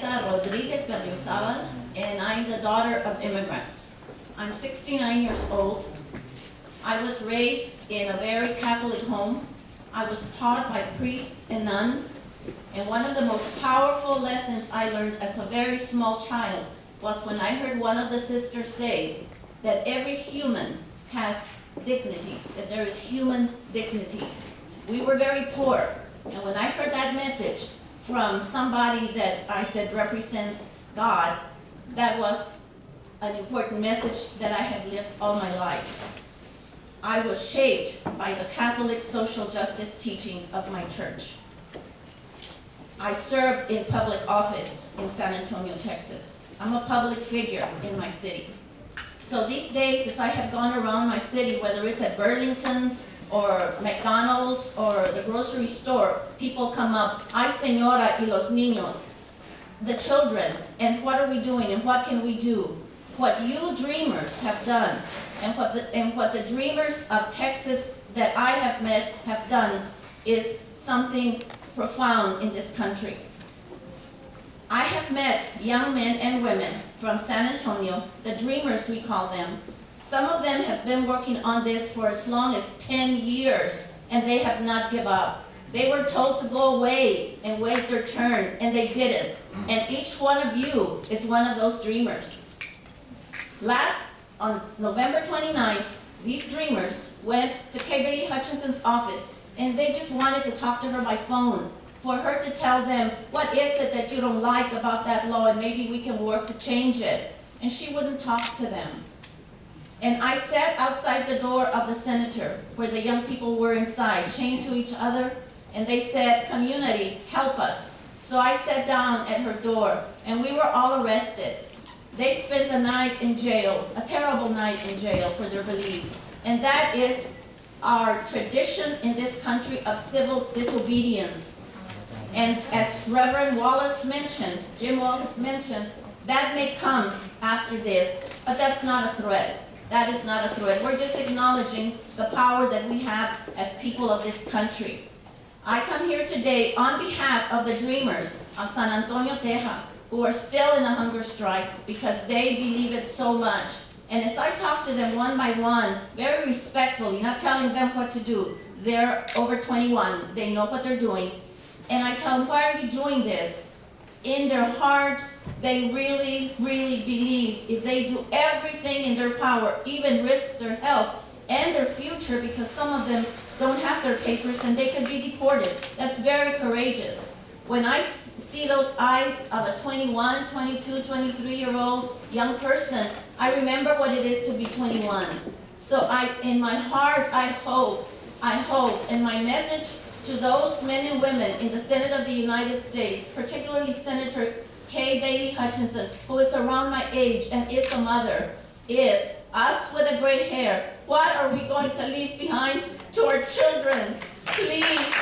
Antonietta Berriozábal, and I'm the daughter of immigrants. I'm 69 years old. I was raised in a very Catholic home. I was taught by priests and nuns, and one of the most powerful lessons I learned as a very small child was when I heard one of the sisters say that every human has dignity, that there is human dignity. We were very poor, and when I heard that message from somebody that I said represents God, that was an important message that I have lived all my life. I was shaped by the Catholic social justice teachings of my church. I served in public office in San Antonio, Texas. I'm a public figure in my city. So these days, as I have gone around my city, whether it's at Burlington's or McDonald's or the grocery store, people come up, ay señora y los niños, the children, and what are we doing and what can we do? What you dreamers have done and what the dreamers of Texas that I have met have done is something profound in this country. I have met young men and women from San Antonio, the dreamers we call them. Some of them have been working on this for as long as 10 years, and they have not given up. They were told to go away and wait their turn, and they didn't. And each one of you is one of those dreamers. On November 29th, these dreamers went to Kay Bailey Hutchinson's office, and they just wanted to talk to her by phone, for her to tell them, what is it that you don't like about that law, and maybe we can work to change it. And she wouldn't talk to them. And I sat outside the door of the senator, where the young people were inside, chained to each other, and they said, community, help us. So I sat down at her door, and we were all arrested. They spent the night in jail, a terrible night in jail for their belief. And that is our tradition in this country of civil disobedience. And as Reverend Wallace mentioned, Jim Wallace mentioned, that may come after this, but that's not a threat. That is not a threat. We're just acknowledging the power that we have as people of this country. I come here today on behalf of the dreamers of San Antonio, Texas, who are still in a hunger strike because they believe it so much. And as I talk to them one by one, very respectfully, not telling them what to do, they're over 21, they know what they're doing, and I tell them, why are you doing this? In their hearts, they really, really believe if they do everything in their power, even risk their health and their future, because some of them don't have their papers and they could be deported. That's very courageous. When I see those eyes of a 21, 22, 23-year-old young person, I remember what it is to be 21. So in my heart, I hope, and my message to those men and women in the Senate of the United States, particularly Senator Kay Bailey Hutchinson, who is around my age and is a mother, is us with the gray hair. What are we going to leave behind to our children? Please